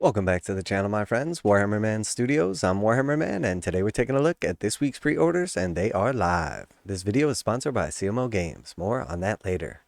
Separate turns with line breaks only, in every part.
Welcome back to the channel, my friends. Warhammer Man Studios. I'm Warhammer Man, and today we're taking a look at this week's pre-orders, and they are live. This video is sponsored by CMO Games. More on that later.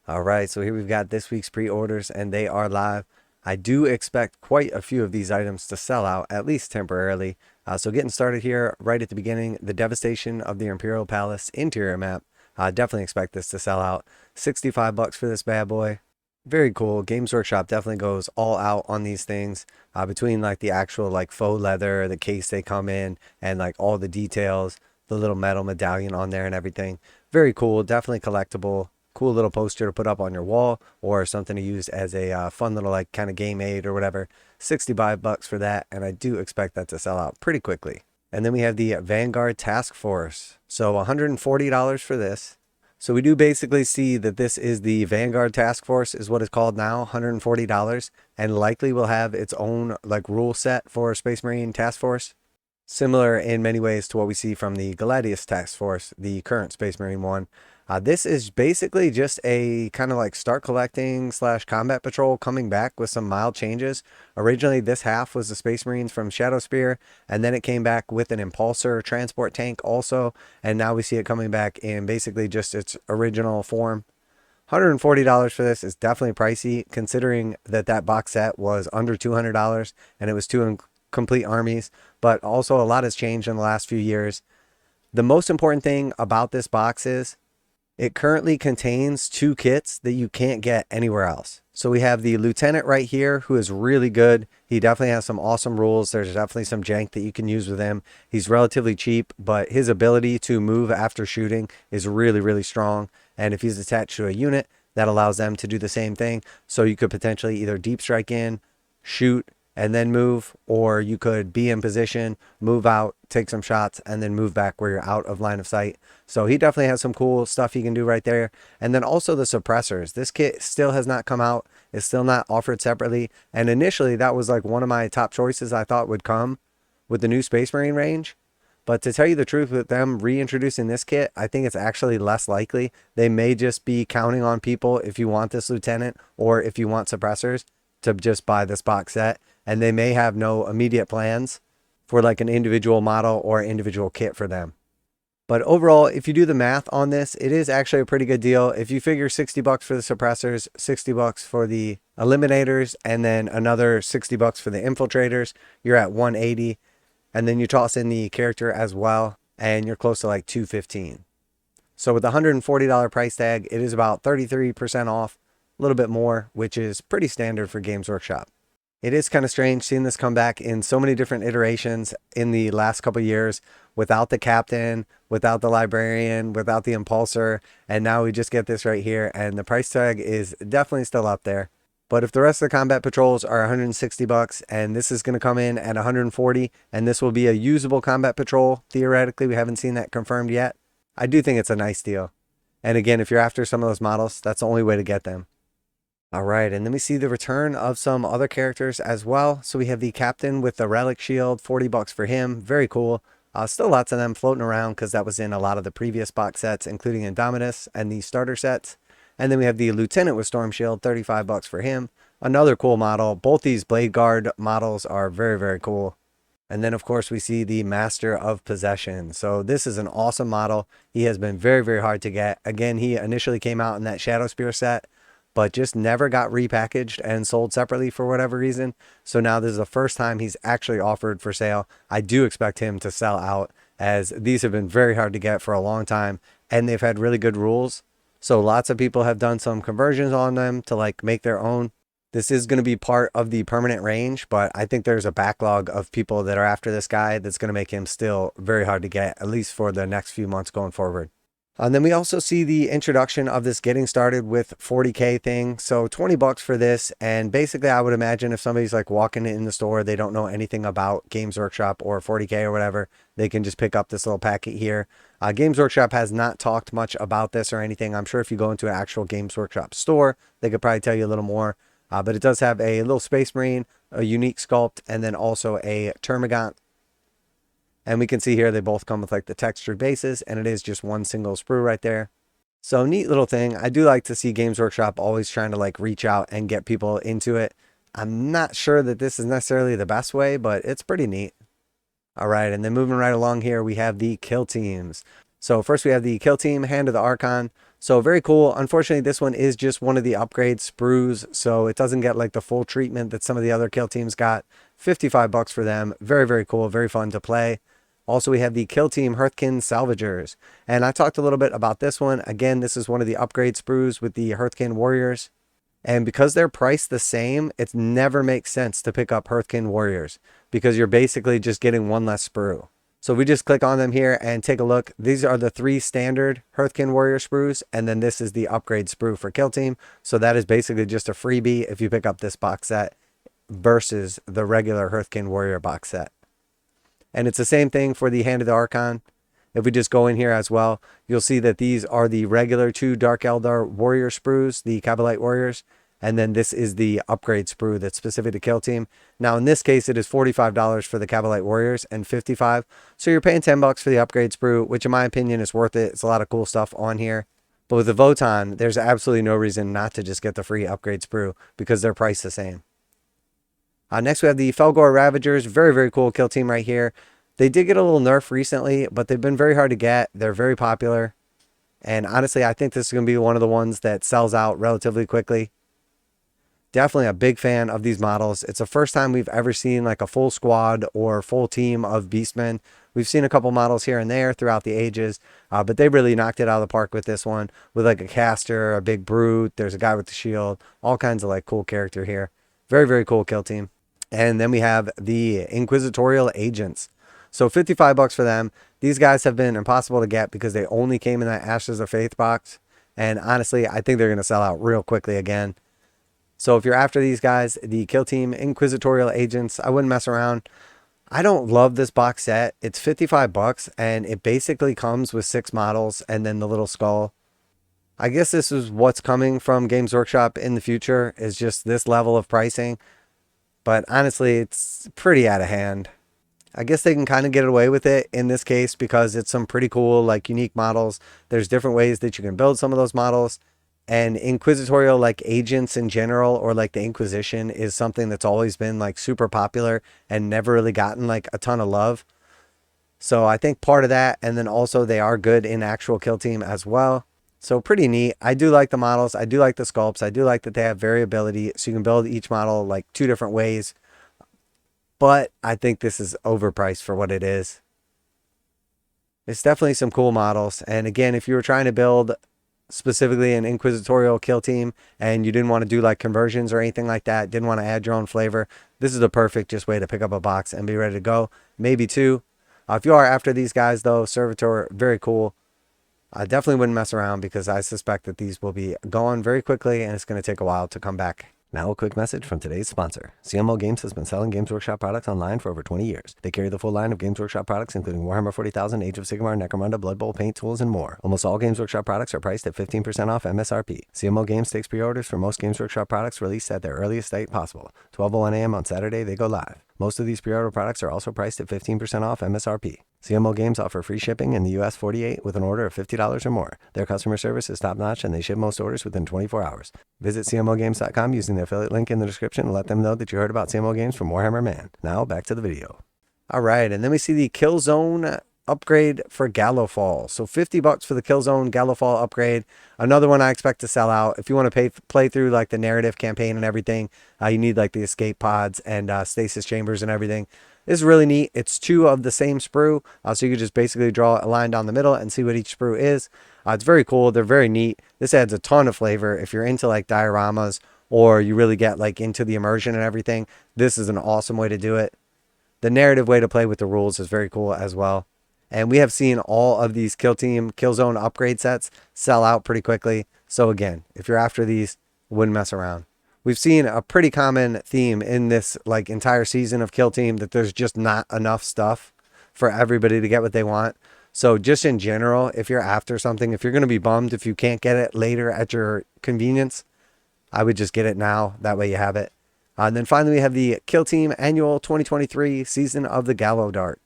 Alright, so here we've got this week's pre-orders, and they are live. I do expect quite a few of these items to sell out, at least temporarily. So getting started here right at the beginning, the Devastation of the Imperial Palace interior map. Definitely expect this to sell out. $65 for this bad boy. Very cool. Games Workshop definitely goes all out on these things, between like the actual like faux leather, the case they come in, and like all the details, the little metal medallion on there and everything. Very cool. Definitely collectible. Cool little poster to put up on your wall, or something to use as a fun little like kind of game aid or whatever. $65 for that, and I do expect that to sell out pretty quickly. And then we have the Vanguard Task Force. So $140 for this. So we do basically see that this is the Vanguard Task Force is what it's called now, $140, and likely will have its own like rule set for Space Marine Task Force. Similar in many ways to what we see from the Gladius Task Force, the current Space Marine one. This is basically just a kind of like start collecting / combat patrol coming back with some mild changes. Originally, this half was the Space Marines from Shadowspear, and then it came back with an Impulsor transport tank also, and now we see it coming back in basically just its original form. $140 for this is definitely pricey, considering that that box set was under $200, and it was two complete armies, but also a lot has changed in the last few years. The most important thing about this box is it currently contains 2 kits that you can't get anywhere else. So we have the Lieutenant right here, who is really good. He definitely has some awesome rules. There's definitely some jank that you can use with him. He's relatively cheap, but his ability to move after shooting is really, really strong. And if he's attached to a unit, that allows them to do the same thing. So you could potentially either deep strike in, shoot, and then move, or you could be in position, move out, take some shots, and then move back where you're out of line of sight. So he definitely has some cool stuff he can do right there. And then also the suppressors. This kit still has not come out. It's still not offered separately. And initially that was like one of my top choices I thought would come with the new Space Marine range. But to tell you the truth, with them reintroducing this kit, I think it's actually less likely. They may just be counting on people, if you want this Lieutenant or if you want suppressors, to just buy this box set. And they may have no immediate plans for like an individual model or individual kit for them. But overall, if you do the math on this, it is actually a pretty good deal. If you figure $60 for the suppressors, $60 for the eliminators, and then another $60 for the infiltrators, you're at $180. And then you toss in the character as well, and you're close to like $215. So with the $140 price tag, it is about 33% off, a little bit more, which is pretty standard for Games Workshop. It is kind of strange seeing this come back in so many different iterations in the last couple of years, without the captain, without the librarian, without the impulsor, and now we just get this right here, and the price tag is definitely still up there. But if the rest of the combat patrols are $160 and this is going to come in at $140, and this will be a usable combat patrol, theoretically, we haven't seen that confirmed yet, I do think it's a nice deal. And again, if you're after some of those models, that's the only way to get them. All right, and then we see the return of some other characters as well. So we have the captain with the relic shield, $40 for him. Very cool. Still lots of them floating around because that was in a lot of the previous box sets, including Indominus and the starter sets. And then we have the lieutenant with storm shield, $35 for him. Another cool model. Both these Bladeguard models are very, very cool. And then, of course, we see the Master of Possession. So this is an awesome model. He has been very, very hard to get. Again, he initially came out in that Shadowspear set, but just never got repackaged and sold separately for whatever reason. So now this is the first time he's actually offered for sale. I do expect him to sell out, as these have been very hard to get for a long time, and they've had really good rules. So lots of people have done some conversions on them to like make their own. This is going to be part of the permanent range, but I think there's a backlog of people that are after this guy that's going to make him still very hard to get, at least for the next few months going forward. And then we also see the introduction of this getting started with 40K thing. So $20 for this. And basically, I would imagine if somebody's like walking in the store, they don't know anything about Games Workshop or 40K or whatever, they can just pick up this little packet here. Games Workshop has not talked much about this or anything. I'm sure if you go into an actual Games Workshop store, they could probably tell you a little more. But it does have a little Space Marine, a unique sculpt, and then also a Termagant. And we can see here they both come with like the textured bases, and it is just one single sprue right there. So neat little thing. I do like to see Games Workshop always trying to like reach out and get people into it. I'm not sure that this is necessarily the best way, but it's pretty neat. All right, and then moving right along here, we have the kill teams. So first we have the kill team, Hand of the Archon. So very cool. Unfortunately, this one is just one of the upgrade sprues, so it doesn't get like the full treatment that some of the other kill teams got. 55 bucks for them. Very, very cool. Very fun to play. Also, we have the kill team Hearthkyn Salvagers. And I talked a little bit about this one. Again, this is one of the upgrade sprues with the Hearthkyn Warriors. And because they're priced the same, it never makes sense to pick up Hearthkyn Warriors because you're basically just getting one less sprue. So we just click on them here and take a look. These are the 3 standard Hearthkyn Warrior sprues, and then this is the upgrade sprue for Kill Team. So that is basically just a freebie if you pick up this box set versus the regular Hearthkyn Warrior box set. And it's the same thing for the Hand of the Archon. If we just go in here as well, you'll see that these are the regular 2 Dark Eldar Warrior sprues, the Kabbalite Warriors. And then this is the upgrade sprue that's specific to Kill Team. Now, in this case, it is $45 for the Kabbalite Warriors and $55. So you're paying $10 for the upgrade sprue, which in my opinion is worth it. It's a lot of cool stuff on here. But with the Votann, there's absolutely no reason not to just get the free upgrade sprue because they're priced the same. Next, we have the Fellgor Ravagers. Very, very cool Kill Team right here. They did get a little nerf recently, but they've been very hard to get. They're very popular. And honestly, I think this is going to be one of the ones that sells out relatively quickly. Definitely a big fan of these models. It's the first time we've ever seen like a full squad or full team of beastmen. We've seen a couple models here and there throughout the ages, but they really knocked it out of the park with this one, with like a caster, a big brute. There's a guy with the shield, all kinds of like cool character here. Very, very cool Kill Team. And then we have the Inquisitorial Agents. So 55 bucks for them. These guys have been impossible to get because they only came in that Ashes of Faith box. And honestly, I think they're going to sell out real quickly again. So if you're after these guys, the Kill Team Inquisitorial Agents, I wouldn't mess around. I don't love this box set. It's 55 bucks and it basically comes with 6 models and then the little skull. I guess this is what's coming from Games Workshop in the future, is just this level of pricing. But honestly, it's pretty out of hand. I guess they can kind of get away with it in this case because it's some pretty cool, like unique models. There's different ways that you can build some of those models. And Inquisitorial like agents in general, or like the Inquisition, is something that's always been like super popular and never really gotten like a ton of love. So I think part of that, and then also they are good in actual Kill Team as well. So pretty neat. I do like the models. I do like the sculpts. I do like that they have variability, so you can build each model like 2 different ways. But I think this is overpriced for what it is. It's definitely some cool models. And again, if you were trying to build specifically an Inquisitorial Kill Team and you didn't want to do like conversions or anything like that, didn't want to add your own flavor, this is the perfect just way to pick up a box and be ready to go. Maybe 2. If you are after these guys though, Servitor, very cool. I definitely wouldn't mess around because I suspect that these will be gone very quickly and it's going to take a while to come back. Now a quick message from today's sponsor. CMO Games has been selling Games Workshop products online for over 20 years. They carry the full line of Games Workshop products, including Warhammer 40,000, Age of Sigmar, Necromunda, Blood Bowl, paint tools, and more. Almost all Games Workshop products are priced at 15% off MSRP. CMO Games takes pre-orders for most Games Workshop products released at their earliest date possible. 12:01 a.m. on Saturday, they go live. Most of these pre-order products are also priced at 15% off MSRP. CMO Games offer free shipping in the US 48 with an order of $50 or more. Their customer service is top-notch and they ship most orders within 24 hours. Visit CMOGames.com using the affiliate link in the description and let them know that you heard about CMO Games from Warhammer Man. Now back to the video. Alright, and then we see the Killzone upgrade for Gallowfall. So 50 bucks for the Killzone Gallowfall upgrade. Another one I expect to sell out. If you want to play through like the narrative campaign and everything, you need like the escape pods and stasis chambers and everything. This is really neat. It's 2 of the same sprue, so you can just basically draw a line down the middle and see what each sprue is. It's very cool. They're very neat. This adds a ton of flavor. If you're into like dioramas or you really get like into the immersion and everything, this is an awesome way to do it. The narrative way to play with the rules is very cool as well. And we have seen all of these Kill Team Killzone upgrade sets sell out pretty quickly. So again, if you're after these, wouldn't mess around. We've seen a pretty common theme in this like entire season of Kill Team that there's just not enough stuff for everybody to get what they want. So just in general, if you're after something, if you're going to be bummed if you can't get it later at your convenience, I would just get it now. That way you have it. And then finally, we have the Kill Team Annual 2023 Season of the Gallowdark.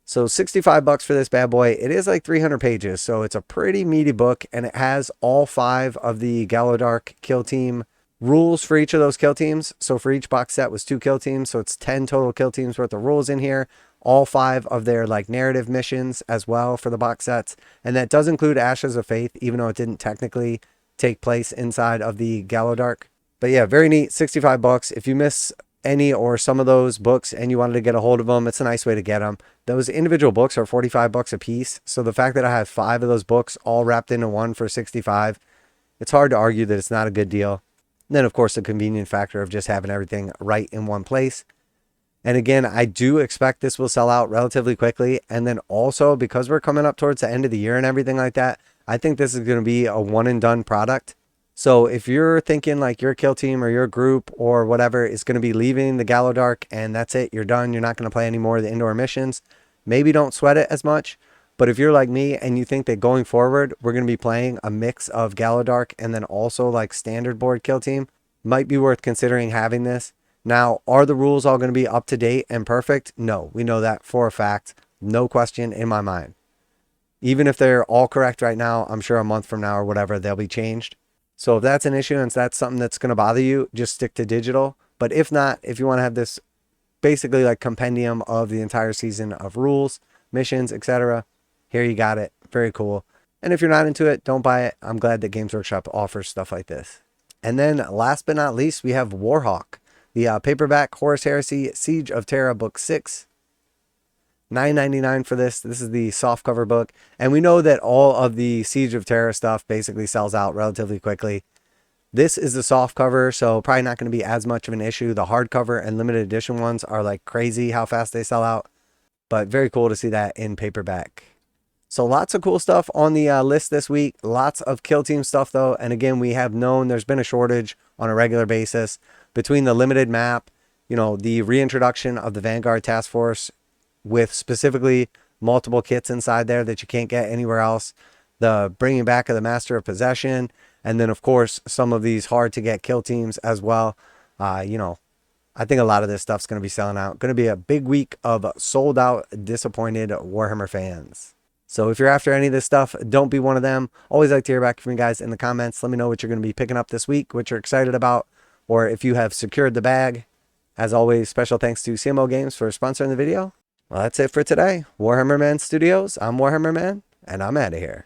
So 65 bucks for this bad boy. It is like 300 pages, so it's a pretty meaty book, and it has all 5 of the Gallowdark Kill Team rules for each of those kill teams. So for each box set was 2 kill teams. So it's 10 total kill teams worth of rules in here. All 5 of their like narrative missions as well for the box sets. And that does include Ashes of Faith, even though it didn't technically take place inside of the Gallowdark. But yeah, very neat. 65 bucks. If you miss any or some of those books and you wanted to get a hold of them, it's a nice way to get them. Those individual books are 45 bucks a piece. So the fact that I have 5 of those books all wrapped into one for 65, it's hard to argue that it's not a good deal. And then of course the convenient factor of just having everything right in one place. And again, I do expect this will sell out relatively quickly. And then also because we're coming up towards the end of the year and everything like that, I think this is going to be a one and done product. So if you're thinking like your kill team or your group or whatever is going to be leaving the Gallowdark and that's it, you're done, you're not going to play any more of the indoor missions, maybe don't sweat it as much. But if you're like me and you think that going forward, we're going to be playing a mix of Gallowdark and then also like standard board kill team, might be worth considering having this. Now, are the rules all going to be up to date and perfect? No, we know that for a fact. No question in my mind. Even if they're all correct right now, I'm sure a month from now or whatever, they'll be changed. So if that's an issue and that's something that's going to bother you, just stick to digital. But if not, if you want to have this basically like compendium of the entire season of rules, missions, etc., here you got it. Very cool. And if you're not into it, don't buy it. I'm glad that Games Workshop offers stuff like this. And then last but not least, we have Warhawk, the paperback Horus Heresy Siege of Terra book 6. $9.99 for this. This is the soft cover book. And we know that all of the Siege of Terra stuff basically sells out relatively quickly. This is the soft cover, so probably not going to be as much of an issue. The hardcover and limited edition ones are like crazy how fast they sell out. But very cool to see that in paperback. So lots of cool stuff on the list this week. Lots of kill team stuff though. And again, we have known there's been a shortage on a regular basis between the limited map, you know, the reintroduction of the Vanguard Task Force with specifically multiple kits inside there that you can't get anywhere else, the bringing back of the Master of Possession, and then of course some of these hard to get kill teams as well. You know, I think a lot of this stuff's going to be selling out. Going to be a big week of sold out, disappointed Warhammer fans. So if you're after any of this stuff, don't be one of them. Always like to hear back from you guys in the comments. Let me know what you're going to be picking up this week, what you're excited about, or if you have secured the bag. As always, special thanks to CMO Games for sponsoring the video. Well, that's it for today. Warhammer Man Studios, I'm Warhammer Man, and I'm out of here.